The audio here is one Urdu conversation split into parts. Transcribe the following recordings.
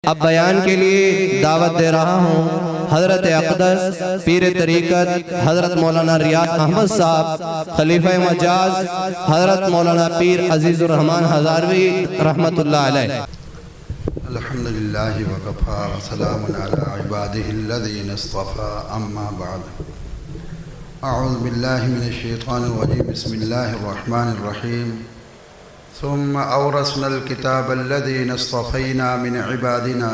اب بیان کے لیے دعوت دے رہا ہوں حضرت اقدس پیر طریقت حضرت مولانا ریاض احمد صاحب خلیفہ مجاز حضرت مولانا پیر عزیز الرحمن ہزاروی رحمت اللہ علیہ۔ الحمدللہ وکفا وسلام علی عبادہ الذین اصطفى اما بعد اعوذ باللہ من الشیطان الرجیم بسم اللہ الرحمن الرحیم ثم اورثنا الكتاب الذین اصطفینا من عبادنا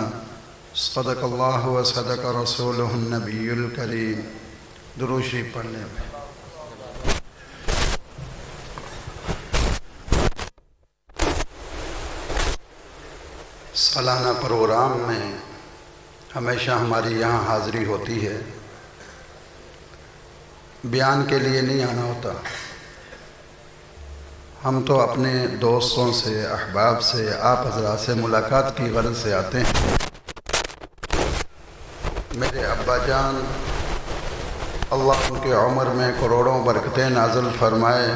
صدق اللہ وصدق رسولہ النبی الکریم۔ درود شریف پڑھنے میں سالانہ پروگرام میں ہمیشہ ہماری یہاں حاضری ہوتی ہے، بیان کے لیے نہیں آنا ہوتا۔ ہم تو اپنے دوستوں سے، احباب سے، آپ حضرات سے ملاقات کی غرض سے آتے ہیں۔ میرے ابا جان اللہ ان کے عمر میں کروڑوں برکتیں نازل فرمائے،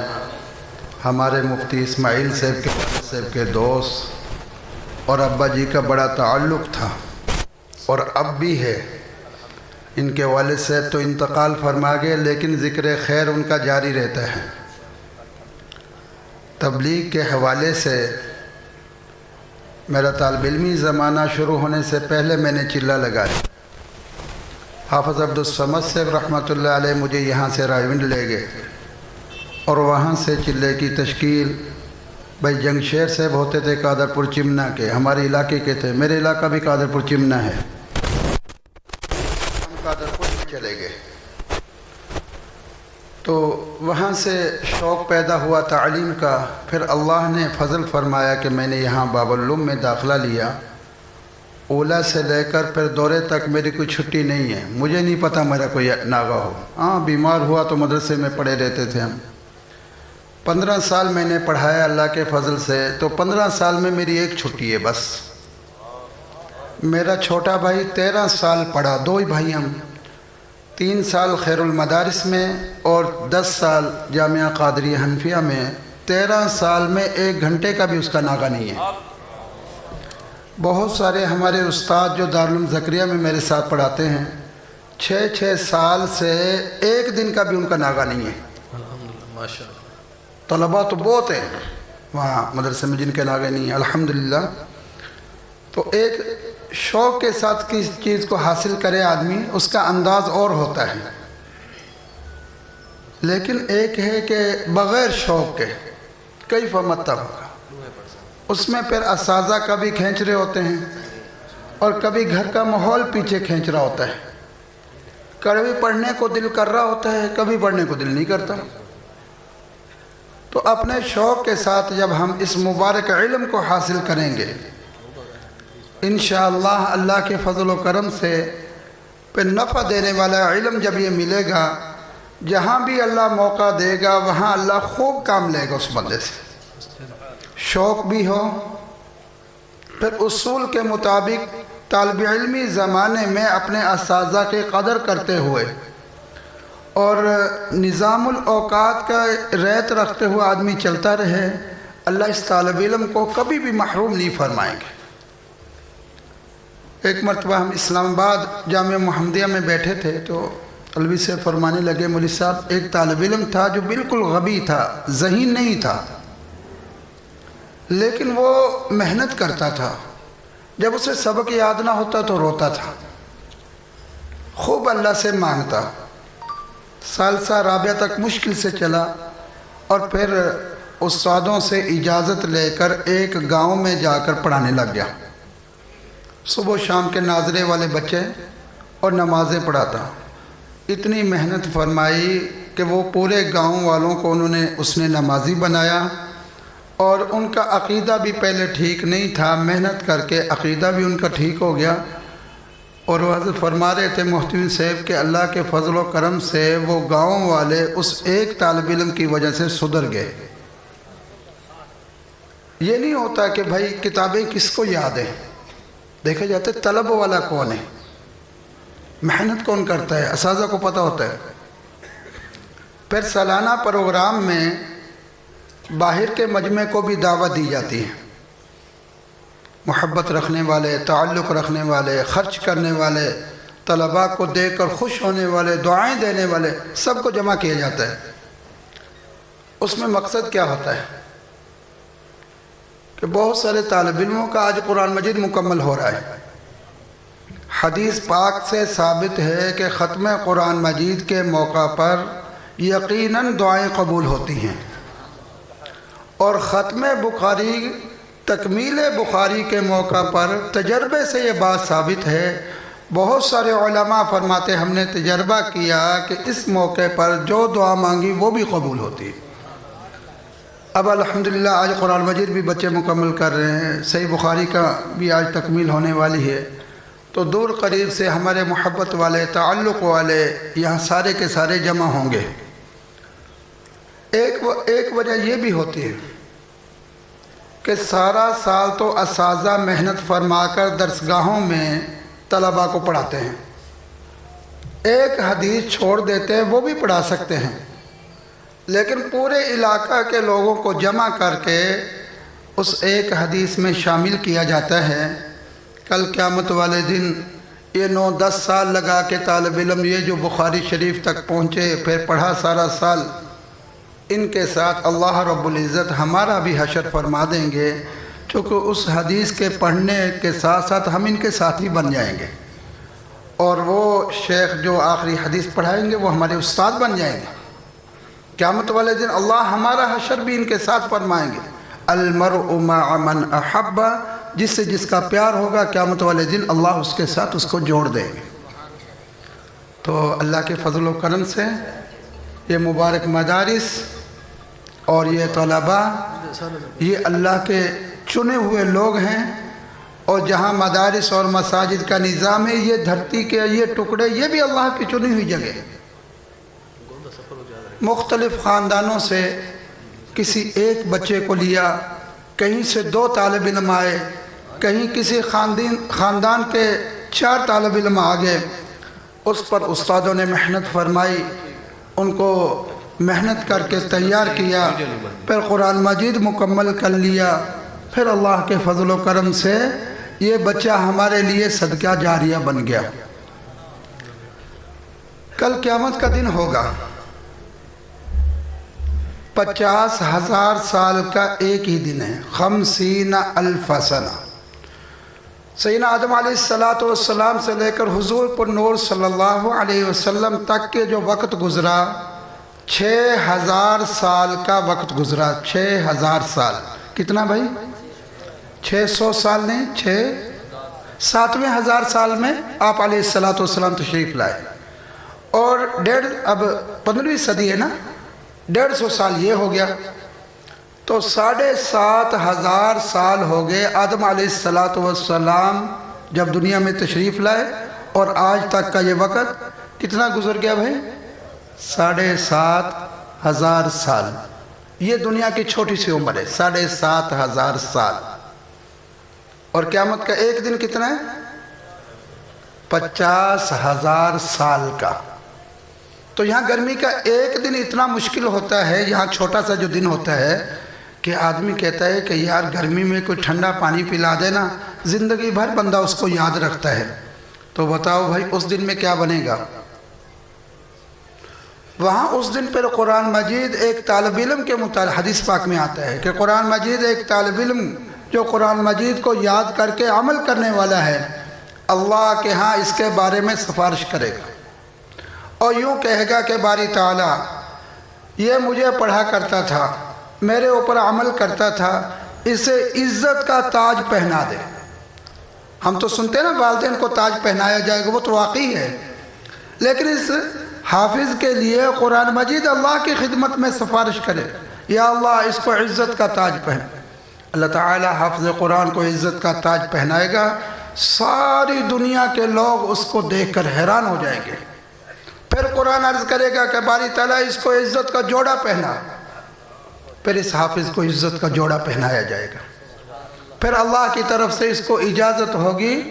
ہمارے مفتی اسماعیل صاحب کے دوست اور ابا جی کا بڑا تعلق تھا اور اب بھی ہے۔ ان کے والد صاحب تو انتقال فرما گئے لیکن ذکر خیر ان کا جاری رہتا ہے۔ تبلیغ کے حوالے سے میرا طالب علمی زمانہ شروع ہونے سے پہلے میں نے چلہ لگایا۔ حافظ عبدالصمد صاحب رحمۃ اللہ علیہ مجھے یہاں سے رائیونڈ لے گئے اور وہاں سے چلے کی تشکیل بھائی جنگ شیر صاحب ہوتے تھے قادرپور چمنہ کے، ہمارے علاقے کے تھے، میرے علاقہ بھی قادرپور چمنہ ہے، ہم قادرپور میں چلے گئے۔ تو وہاں سے شوق پیدا ہوا تعلیم کا، پھر اللہ نے فضل فرمایا کہ میں نے یہاں باب العلوم میں داخلہ لیا۔ اولا سے لے کر پھر دورے تک میری کوئی چھٹی نہیں ہے، مجھے نہیں پتہ میرا کوئی ناغہ ہو۔ ہاں بیمار ہوا تو مدرسے میں پڑھے رہتے تھے ہم۔ 15 سال میں نے پڑھایا اللہ کے فضل سے، تو 15 سال میں میری ایک چھٹی ہے بس۔ میرا چھوٹا بھائی 13 سال پڑھا، 2 ہی بھائی ہم، 3 سال خیر المدارس میں اور 10 سال جامعہ قادریہ حنفیہ میں۔ 13 سال میں 1 گھنٹے کا بھی اس کا ناغہ نہیں ہے۔ بہت سارے ہمارے استاد جو دارالعلوم زکریا میں میرے ساتھ پڑھاتے ہیں، 6 سال سے 1 دن کا بھی ان کا ناغہ نہیں ہے۔ الحمدللہ ماشاءاللہ۔ طلباء تو بہت ہیں وہاں مدرسے میں جن کے ناغے نہیں ہیں الحمدللہ۔ تو ایک شوق کے ساتھ کسی چیز کو حاصل کرے آدمی، اس کا انداز اور ہوتا ہے، لیکن ایک ہے کہ بغیر شوق کے کیف متى ہوگا، اس میں پھر اساتذہ کبھی کھینچ رہے ہوتے ہیں اور کبھی گھر کا ماحول پیچھے کھینچ رہا ہوتا ہے، کبھی پڑھنے کو دل کر رہا ہوتا ہے، کبھی پڑھنے کو دل نہیں کرتا۔ تو اپنے شوق کے ساتھ جب ہم اس مبارک علم کو حاصل کریں گے انشاءاللہ اللہ کے فضل و کرم سے، پھر نفع دینے والا علم جب یہ ملے گا، جہاں بھی اللہ موقع دے گا وہاں اللہ خوب کام لے گا اس بندے سے۔ شوق بھی ہو، پھر اصول کے مطابق طالب علمی زمانے میں اپنے اساتذہ کی قدر کرتے ہوئے اور نظام الاوقات کا ریت رکھتے ہوئے آدمی چلتا رہے، اللہ اس طالب علم کو کبھی بھی محروم نہیں فرمائیں گے۔ ایک مرتبہ ہم اسلام آباد جامعہ محمدیہ میں بیٹھے تھے تو علوی سے فرمانے لگے، مولوی صاحب ایک طالب علم تھا جو بالکل غبی تھا، ذہین نہیں تھا، لیکن وہ محنت کرتا تھا، جب اسے سبق یاد نہ ہوتا تو روتا تھا، خوب اللہ سے مانگتا، ثالثہ رابعہ تک مشکل سے چلا اور پھر استادوں سے اجازت لے کر ایک گاؤں میں جا کر پڑھانے لگ گیا۔ صبح و شام کے ناظرے والے بچے اور نمازیں پڑھاتا۔ اتنی محنت فرمائی کہ وہ پورے گاؤں والوں کو اس نے نمازی بنایا، اور ان کا عقیدہ بھی پہلے ٹھیک نہیں تھا، محنت کر کے عقیدہ بھی ان کا ٹھیک ہو گیا۔ اور وہ حضرت فرما رہے تھے محتمین صاحب کہ اللہ کے فضل و کرم سے وہ گاؤں والے اس ایک طالب علم کی وجہ سے سدھر گئے۔ یہ نہیں ہوتا کہ بھائی کتابیں کس کو یاد ہیں، دیکھا جاتا ہے طلب والا کون ہے، محنت کون کرتا ہے، اساتذہ کو پتہ ہوتا ہے۔ پھر سالانہ پروگرام میں باہر کے مجمع کو بھی دعوت دی جاتی ہے، محبت رکھنے والے، تعلق رکھنے والے، خرچ کرنے والے، طلباء کو دیکھ کر خوش ہونے والے، دعائیں دینے والے، سب کو جمع کیا جاتا ہے۔ اس میں مقصد کیا ہوتا ہے کہ بہت سارے طالب علموں کا آج قرآن مجید مکمل ہو رہا ہے۔ حدیث پاک سے ثابت ہے کہ ختم قرآن مجید کے موقع پر یقیناً دعائیں قبول ہوتی ہیں، اور ختم بخاری، تکمیل بخاری کے موقع پر تجربے سے یہ بات ثابت ہے۔ بہت سارے علماء فرماتے ہم نے تجربہ کیا کہ اس موقع پر جو دعا مانگی وہ بھی قبول ہوتی ہے۔ اب الحمدللہ آج قرآن مجید بھی بچے مکمل کر رہے ہیں، صحیح بخاری کا بھی آج تکمیل ہونے والی ہے، تو دور قریب سے ہمارے محبت والے، تعلق والے یہاں سارے کے سارے جمع ہوں گے۔ ایک وجہ یہ بھی ہوتی ہے کہ سارا سال تو اساتذہ محنت فرما کر درسگاہوں میں طلباء کو پڑھاتے ہیں، ایک حدیث چھوڑ دیتے ہیں وہ بھی پڑھا سکتے ہیں، لیکن پورے علاقہ کے لوگوں کو جمع کر کے اس ایک حدیث میں شامل کیا جاتا ہے۔ کل قیامت والے دن یہ 9-10 سال لگا کے طالب علم یہ جو بخاری شریف تک پہنچے، پھر پڑھا سارا سال، ان کے ساتھ اللہ رب العزت ہمارا بھی حشر فرما دیں گے، چونکہ اس حدیث کے پڑھنے کے ساتھ ساتھ ہم ان کے ساتھی بن جائیں گے، اور وہ شیخ جو آخری حدیث پڑھائیں گے وہ ہمارے استاد بن جائیں گے۔ قیامت والے دن اللہ ہمارا حشر بھی ان کے ساتھ فرمائیں گے۔ المرء مع من احب، جس سے جس کا پیار ہوگا قیامت والے دن اللہ اس کے ساتھ اس کو جوڑ دیں گے۔ تو اللہ کے فضل و کرم سے یہ مبارک مدارس اور یہ طلباء، یہ اللہ کے چنے ہوئے لوگ ہیں، اور جہاں مدارس اور مساجد کا نظام ہے، یہ دھرتی کے یہ ٹکڑے یہ بھی اللہ کی چنی ہوئی جگہ ہے۔ مختلف خاندانوں سے کسی ایک بچے کو لیا، کہیں سے 2 طالب علم آئے، کہیں کسی خاندان کے 4 طالب علم آگئے، اس پر استادوں نے محنت فرمائی، ان کو محنت کر کے تیار کیا، پھر قرآن مجید مکمل کر لیا، پھر اللہ کے فضل و کرم سے یہ بچہ ہمارے لیے صدقہ جاریہ بن گیا۔ کل قیامت کا دن ہوگا، 50,000 سال کا ایک ہی دن ہے، 50,000 سنہ۔ سیدنا آدم علیہ السلام سے لے کر حضور پر نور صلی اللہ علیہ وسلم تک کے جو وقت گزرا، 6,000 سال کا وقت گزرا۔ 6,000 سال کتنا بھائی؟ 600 سال نہیں، 7ویں ہزار سال میں آپ علیہ السلام تشریف لائے، اور اب 15ویں صدی ہے نا، 150 سال یہ ہو گیا، تو 7,500 سال ہو گئے آدم علیہ السلام جب دنیا میں تشریف لائے، اور آج تک کا یہ وقت کتنا گزر گیا بھائی؟ 7,500 سال۔ یہ دنیا کی چھوٹی سی عمر ہے، 7,500 سال۔ اور قیامت کا ایک دن کتنا ہے؟ 50,000 سال کا۔ تو یہاں گرمی کا ایک دن اتنا مشکل ہوتا ہے، یہاں چھوٹا سا جو دن ہوتا ہے کہ آدمی کہتا ہے کہ یار گرمی میں کوئی ٹھنڈا پانی پلا دینا، زندگی بھر بندہ اس کو یاد رکھتا ہے۔ تو بتاؤ بھائی اس دن میں کیا بنے گا؟ وہاں اس دن پر قرآن مجید ایک طالب علم کے متعلق حدیث پاک میں آتا ہے کہ قرآن مجید ایک طالب علم جو قرآن مجید کو یاد کر کے عمل کرنے والا ہے، اللہ کے ہاں اس کے بارے میں سفارش کرے گا، اور یوں کہے گا کہ باری تعالیٰ یہ مجھے پڑھا کرتا تھا، میرے اوپر عمل کرتا تھا، اسے عزت کا تاج پہنا دے۔ ہم تو سنتے ہیں نا والدین کو تاج پہنایا جائے گا، وہ تو واقعی ہے، لیکن اس حافظ کے لیے قرآن مجید اللہ کی خدمت میں سفارش کرے، یا اللہ اس کو عزت کا تاج پہنا۔ اللہ تعالیٰ حافظ قرآن کو عزت کا تاج پہنائے گا، ساری دنیا کے لوگ اس کو دیکھ کر حیران ہو جائیں گے۔ پھر قرآن عرض کرے گا کہ باری تعالیٰ اس کو عزت کا جوڑا پہنا، پھر اس حافظ کو عزت کا جوڑا پہنایا جائے گا۔ پھر اللہ کی طرف سے اس کو اجازت ہوگی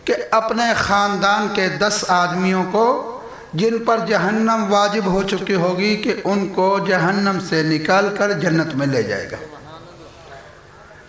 کہ اپنے خاندان کے 10 آدمیوں کو جن پر جہنم واجب ہو چکی ہوگی کہ ان کو جہنم سے نکال کر جنت میں لے جائے گا۔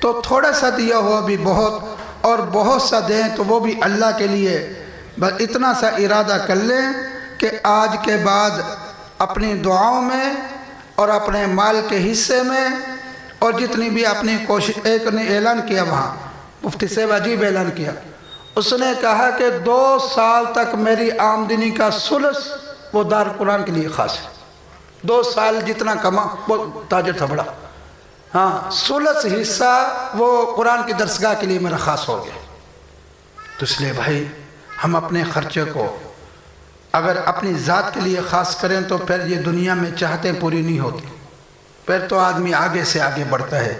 تو تھوڑا سا دیا ہوا بھی بہت، اور بہت سا دیں تو وہ بھی اللہ کے لیے، بس اتنا سا ارادہ کر لیں کہ آج کے بعد اپنی دعاؤں میں اور اپنے مال کے حصے میں اور جتنی بھی اپنی کوشش، ایک نے اعلان کیا وہاں، مفتی صاحب عجیب اعلان کیا، اس نے کہا کہ 2 سال تک میری آمدنی کا ثلث وہ دار قرآن کے لیے خاص ہے۔ 2 سال جتنا کما، وہ تاجر تھا بڑا، ہاں، ثلث حصہ وہ قرآن کی درسگاہ کے لیے میرا خاص ہو گیا۔ تو اس لیے بھائی ہم اپنے خرچے کو اگر اپنی ذات کے لیے خاص کریں تو پھر یہ دنیا میں چاہتیں پوری نہیں ہوتی، پھر تو آدمی آگے سے آگے بڑھتا ہے،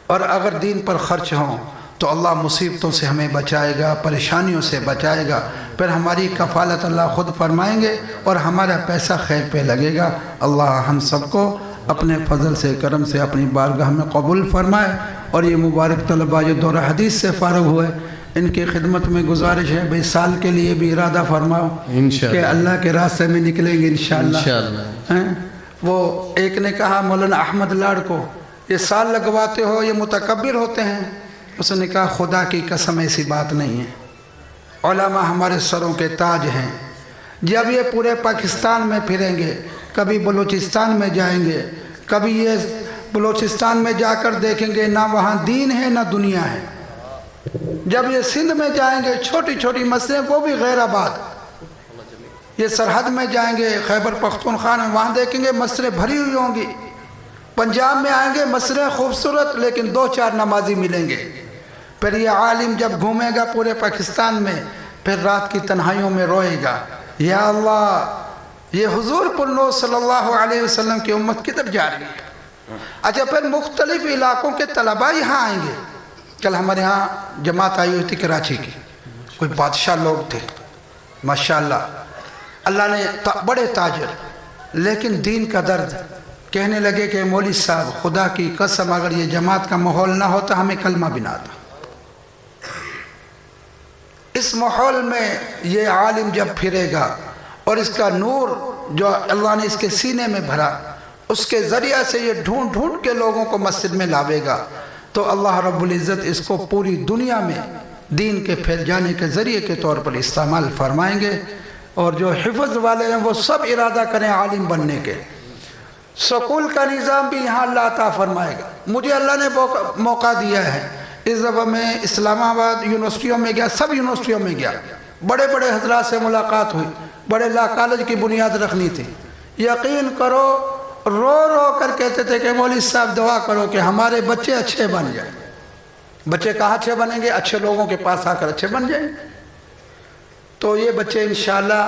اور اگر دین پر خرچ ہوں تو اللہ مصیبتوں سے ہمیں بچائے گا، پریشانیوں سے بچائے گا، پھر ہماری کفالت اللہ خود فرمائیں گے اور ہمارا پیسہ خیر پہ لگے گا۔ اللہ ہم سب کو اپنے فضل سے، کرم سے اپنی بارگاہ میں قبول فرمائے، اور یہ مبارک طلباء جو دورہ حدیث سے فارغ ہوئے ان کی خدمت میں گزارش ہے بھئی سال کے لیے بھی ارادہ فرماؤ کہ اللہ کے راستے میں نکلیں گے انشاءاللہ۔ وہ ایک نے کہا مولانا احمد لاڑ کو، یہ سال لگواتے ہو یہ متکبر ہوتے ہیں؟ اس نے کہا خدا کی قسم ایسی بات نہیں ہے، علماء ہمارے سروں کے تاج ہیں، جب یہ پورے پاکستان میں پھریں گے، کبھی بلوچستان میں جائیں گے، کبھی یہ بلوچستان میں جا کر دیکھیں گے نہ وہاں دین ہے نہ دنیا ہے، جب یہ سندھ میں جائیں گے چھوٹی چھوٹی مسجدیں وہ بھی غیر آباد، یہ سرحد میں جائیں گے خیبر پختونخوا میں وہاں دیکھیں گے مسجدیں بھری ہوئی ہوں گی، پنجاب میں آئیں گے مسجدیں خوبصورت لیکن 2-4 نمازی ملیں گے۔ پھر یہ عالم جب گھومے گا پورے پاکستان میں پھر رات کی تنہائیوں میں روئے گا، یا اللہ یہ حضور پرنو صلی اللہ علیہ وسلم کی امت کدھر جا رہی ہے؟ اچھا پھر مختلف علاقوں کے طلباء یہاں آئیں گے۔ کل ہمارے ہاں جماعت آئی ہوئی تھی کراچی کی، کوئی بادشاہ لوگ تھے ماشاءاللہ، اللہ نے بڑے تاجر، لیکن دین کا درد، کہنے لگے کہ مولوی صاحب خدا کی قسم اگر یہ جماعت کا ماحول نہ ہوتا ہمیں کلمہ بھی نہ آتا۔ اس ماحول میں یہ عالم جب پھرے گا اور اس کا نور جو اللہ نے اس کے سینے میں بھرا اس کے ذریعہ سے یہ ڈھونڈ ڈھونڈ کے لوگوں کو مسجد میں لاوے گا، تو اللہ رب العزت اس کو پوری دنیا میں دین کے پھیل جانے کے ذریعے کے طور پر استعمال فرمائیں گے۔ اور جو حفظ والے ہیں وہ سب ارادہ کریں عالم بننے کے۔ سکول کا نظام بھی یہاں اللہ عطا فرمائے گا۔ مجھے اللہ نے موقع دیا ہے، اس دفعہ میں اسلام آباد یونیورسٹیوں میں گیا، سب یونیورسٹیوں میں گیا، بڑے بڑے حضرات سے ملاقات ہوئی، بڑے لا کالج کی بنیاد رکھنی تھی، یقین کرو رو رو کر کہتے تھے کہ مولوی صاحب دعا کرو کہ ہمارے بچے اچھے بن جائیں۔ بچے کہاں اچھے بنیں گے؟ اچھے لوگوں کے پاس آ کر اچھے بن جائیں گے۔ تو یہ بچے انشاءاللہ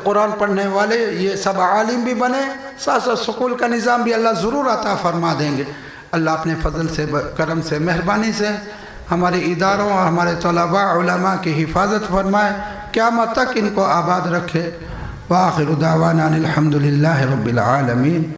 قرآن پڑھنے والے یہ سب عالم بھی بنے، ساتھ ساتھ سکول کا نظام بھی اللہ ضرور عطا فرما دیں گے۔ اللہ اپنے فضل سے، کرم سے، مہربانی سے ہمارے اداروں اور ہمارے طلباء علماء کی حفاظت فرمائے، قیامت تک ان کو آباد رکھے۔ وآخر دعوانا الحمدللہ رب العالمین۔